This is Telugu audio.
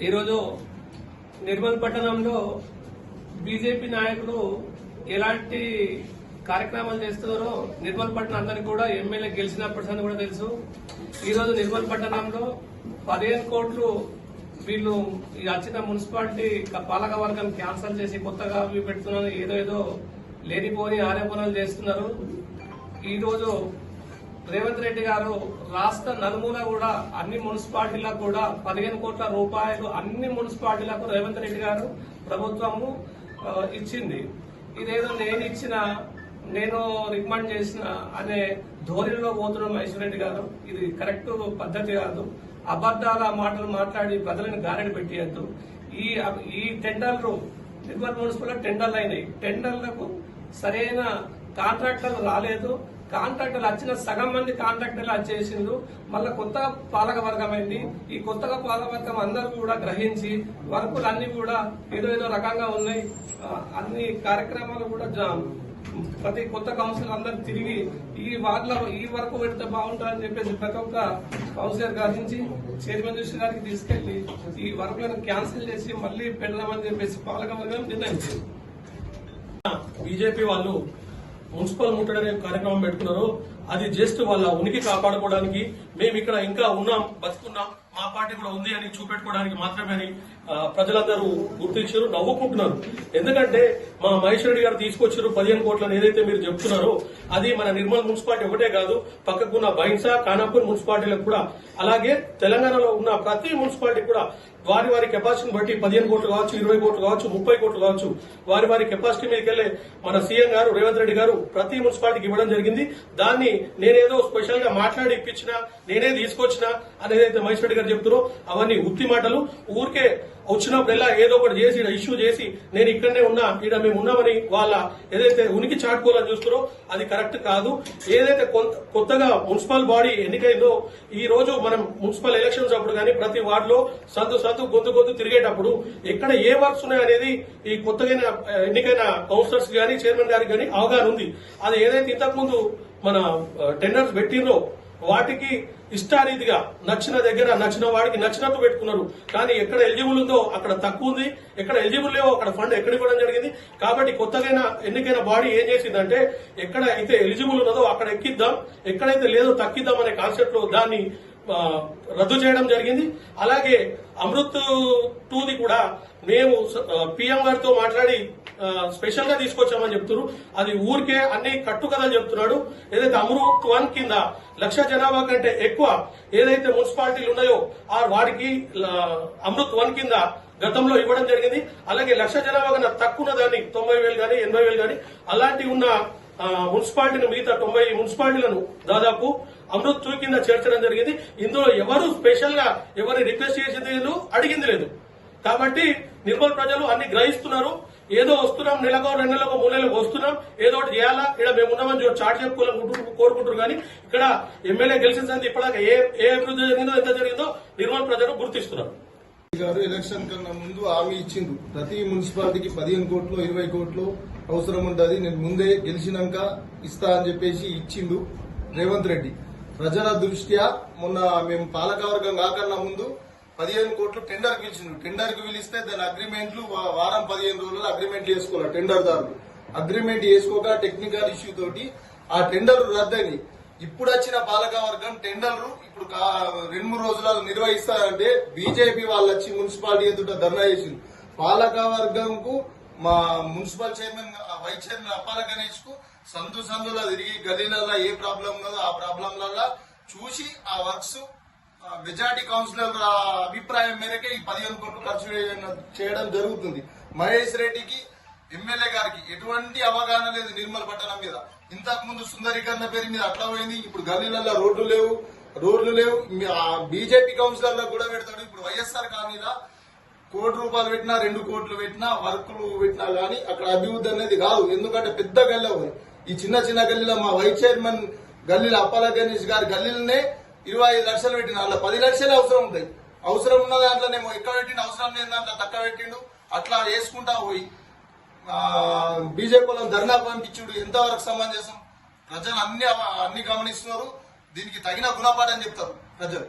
ఈరోజు నిర్మల్ పట్టణంలో బీజేపీ నాయకులు ఎలాంటి కార్యక్రమాలు చేస్తున్నారో నిర్మల్ పట్టణం అందరికీ కూడా ఎమ్మెల్యే గెలిచినప్పటి కూడా తెలుసు. ఈరోజు నిర్మల్ పట్టణంలో 15 కోట్లు వీళ్ళు వచ్చిన మున్సిపాలిటీ పాలక వర్గం క్యాన్సల్ చేసి కొత్తగా పెడుతున్నారు. ఏదో లేనిపోని ఆరోపణలు చేస్తున్నారు. ఈరోజు రేవంత్ రెడ్డి గారు రాష్ట్ర నలుమూల కూడా అన్ని మున్సిపాలిటీలకు కూడా 15 కోట్ల రూపాయలు అన్ని మున్సిపాలిటీలకు రేవంత్ రెడ్డి గారు ప్రభుత్వము ఇచ్చింది. ఇదేదో నేను రికమెండ్ చేసిన అనే ధోరణిలో పోతున్న మహేశ్వర్ రెడ్డి గారు, ఇది కరెక్ట్ పద్ధతి కాదు. అబద్దాల మాటలు మాట్లాడి ప్రజలను గారెడి పెట్టియద్దు. ఈ టెండర్లు నిర్మల్ మున్సిపల్ టెండర్లు అయినాయి. టెండర్లకు సరైన కాంట్రాక్టర్లు రాలేదు. కాంట్రాక్టర్లు వచ్చిన సగం మంది కాంట్రాక్టర్లు వచ్చేసిండ్రు. మళ్ళా కొత్త పాలక వర్గం అయింది. ఈ కొత్తగా పాలక వర్గం అందరూ కూడా గ్రహించి వర్కులు అన్ని కూడా ఏదో రకంగా ఉన్నాయి. అన్ని కార్యక్రమాలు కూడా ప్రతి కొత్త కౌన్సిలర్ అందరూ తిరిగి ఈ వరకు పెడితే బాగుంటుందని చెప్పేసి ప్రతి ఒక్క కౌన్సిలర్ గారించి చైర్మన్ జోషి గారికి తీసుకెళ్లి ఈ వర్కులను క్యాన్సిల్ చేసి మళ్లీ పెడదామని చెప్పేసి పాలక వర్గం నిర్ణయించింది. బీజేపీ వాళ్ళు మున్సిపల్ ముట్టడి కార్యక్రమం పెట్టుకున్నారు. అది జస్ట్ వాళ్ళ ఉనికి కాపాడుకోవడానికి, మేము ఇక్కడ ఇంకా ఉన్నాం, బతుకున్నాం, మా పార్టీ కూడా ఉంది అని చూపెట్టుకోవడానికి మాత్రమే అని ప్రజలందరూ గుర్తించారు, నవ్వుకుంటున్నారు. ఎందుకంటే మా మహేశ్వర్ రెడ్డి గారు తీసుకొచ్చారు 15 కోట్లను ఏదైతే మీరు చెప్తున్నారో అది మన నిర్మల్ మున్సిపాలిటీ ఒకటే కాదు, పక్కకున్న బైన్సా, ఖానాపూర్ మున్సిపాలిటీలకు కూడా, అలాగే తెలంగాణలో ఉన్న ప్రతి మున్సిపాలిటీ కూడా వారి కెపాసిటీని బట్టి 15 కోట్లు కావచ్చు, 20 కోట్లు కావచ్చు, 30 కోట్లు కావచ్చు, వారి కెపాసిటీ మీదకి వెళ్లే మన సీఎం గారు రేవంత్ రెడ్డి గారు ప్రతి మున్సిపాలిటీకి ఇవ్వడం జరిగింది. దాన్ని నేనేదో స్పెషల్ గా మాట్లాడి ఇప్పించినా, నేనే తీసుకొచ్చినా అనేదైతే మహేశ్వర్ రెడ్డి గారు చెప్తారో అవన్నీ ఉత్తి మాటలు. ఊరికే వచ్చినప్పుడల్లా ఏదో ఒకటి చేసి ఇష్యూ చేసి నేను ఇక్కడనే ఉన్నా, ఇక్కడ మేము ఉన్నామని వాళ్ళ ఏదైతే ఉనికి చాటుకోవాలని చూస్తారో అది కరెక్ట్ కాదు. ఏదైతే కొత్తగా మున్సిపల్ బాడీ ఎన్నికైందో ఈ రోజు మనం మున్సిపల్ ఎలక్షన్స్ అప్పుడు కానీ ప్రతి వార్డులో సంతు గొంతు తిరిగేటప్పుడు ఎక్కడ ఏ వర్క్స్ ఉన్నాయనేది ఈ కొత్తగా ఎన్నికైన కౌన్సిలర్స్ గానీ చైర్మన్ గారికి గానీ అవగాహన ఉంది. అది ఏదైతే ఇంతకుముందు మన టెండర్స్ పెట్టిందో వాటికి ఇష్టారీతిగా నచ్చిన దగ్గర నచ్చిన వాడికి నచ్చినట్టు పెట్టుకున్నారు. కానీ ఎక్కడ ఎలిజిబుల్ ఉందో అక్కడ తక్కువ ఉంది, ఎక్కడ ఎలిజిబుల్ లేవో అక్కడ ఫండ్ ఎక్కడ ఇవ్వడం జరిగింది. కాబట్టి కొత్తగా ఎన్నికైన బాడీ ఏం చేసిందంటే ఎక్కడ అయితే ఎలిజిబుల్ ఉన్నదో అక్కడ ఎక్కిద్దాం, ఎక్కడైతే లేదో తక్కిద్దాం అనే కాన్సెప్ట్ లో దాన్ని రద్దు చేయడం జరిగింది. అలాగే అమృత్ 2ది కూడా మేము పీఎం గారితో మాట్లాడి స్పెషల్ గా తీసుకొచ్చామని చెప్తున్నారు. అది ఊరికే అన్ని కట్టుకథలు చెప్తున్నాడు. ఏదైతే అమృత్ 1 కింద 1,00,000 జనాభా కంటే ఎక్కువ ఏదైతే మున్సిపాలిటీలు ఉన్నాయో వాడికి అమృత్ 1 కింద గతంలో ఇవ్వడం జరిగింది. అలాగే 1,00,000 జనాభా కన్నా తక్కువ దాన్ని 90,000 గానీ 80,000 గానీ అలాంటి ఉన్న మున్సిపాలిటీని మిగతా 90 మున్సిపాలిటీలను దాదాపు అమృత్ 2 కింద చేర్చడం జరిగింది. ఇందులో ఎవరు స్పెషల్ గా ఎవరిని రిక్వెస్ట్ చేసేది లేదు, అడిగింది లేదు. కాబట్టి నిర్మల్ ప్రజలు అన్ని గ్రహిస్తున్నారు. ఏదో వస్తున్నాం, నెలకో 2 నెలలకు 3 నెలలకు వస్తున్నాం, ఏదో ఒకటి చేయాలా, ఇక్కడ మేము ఉన్నామని చాటు చెప్పుకోవాలని కోరుకుంటారు. కానీ ఇక్కడ ఎమ్మెల్యే గెలిచిన సంది ఇప్పటిదాకా ఏ అభివృద్ధి జరిగిందో ఎంత జరిగిందో నిర్మల్ ప్రజలు గుర్తిస్తున్నారు. గారు ఎలక్షన్ కన్నా ముందు హామీ ఇచ్చిండ్రు, ప్రతి మున్సిపాలిటీకి 15 కోట్లు 20 కోట్లు అవసరం ఉంటుంది, నేను ముందే గెలిచినాక ఇస్తా అని చెప్పేసి ఇచ్చిండు రేవంత్ రెడ్డి. ప్రజల దృష్ట్యా మొన్న మేము పాలకవర్గం కాకన్నా ముందు 15 కోట్లు టెండర్ పిలిచిండు. టెండర్ కు పిలిస్తే దాని అగ్రిమెంట్లు వారం 15 రోజుల్లో అగ్రిమెంట్లు చేసుకోవాలి. టెండర్ దారులు అగ్రిమెంట్ చేసుకోక టెక్నికల్ ఇష్యూ తోటి ఆ టెండర్ రద్దయింది. ఇప్పుడు వచ్చిన పాలకవర్గం టెండర్లు ఇప్పుడు 2-3 రోజులలో నిర్వహిస్తారంటే బీజేపీ వాళ్ళు వచ్చి మున్సిపాలిటీ ఎదుట ధర్నా చేసింది. పాలకవర్గంకు మా మున్సిపల్ చైర్మన్ వైస్ చైర్మన్ అప్పాల గణేష్ కు సందులో తిరిగి గల్లీలలో ఏ ప్రాబ్లం ఉన్నదో ఆ ప్రాబ్లంలలో చూసి ఆ వర్క్స్ మెజార్టీ కౌన్సిలర్ అభిప్రాయం మేరకే ఈ 15 కోట్లు ఖర్చు చేయడం జరుగుతుంది. మహేష్ రెడ్డికి ఎమ్మెల్యే గారికి ఎటువంటి అవగాహన లేదు నిర్మల్ పట్టణం మీద. ఇంతకు ముందు సుందరీకరణ పేరు మీద అట్లా పోయింది, ఇప్పుడు గల్లీలలో రోడ్లు లేవు. బీజేపీ కౌన్సిలర్లకు కూడా పెడతాడు. ఇప్పుడు వైఎస్ఆర్ కాలనీలో ₹1 పెట్టినా 2 కోట్లు పెట్టినా వర్కులు పెట్టినా గానీ అక్కడ అభివృద్ధి అనేది కాదు. ఎందుకంటే పెద్ద గల్లీ ఉంది. ఈ చిన్న గల్లీలో మా వైస్ చైర్మన్ గల్లీలో అప్పాల గణేష్ గారి గల్లీలనే 25 లక్షలు పెట్టిన వాళ్ళ 10 లక్షలే అవసరం ఉంటాయి. అవసరం ఉన్న దాంట్లోనేమో ఎక్కువ పెట్టిండు, అవసరం లేని దాంట్లో తక్కువ పెట్టిండు. అట్లా వేసుకుంటా పోయి బీజేపీ వాళ్ళని ధర్నా పంపించుడు ఎంతవరకు సమంజసం? ప్రజలు అన్ని గమనిస్తున్నారు. దీనికి తగిన గుణపాఠం చెప్తారు ప్రజలు.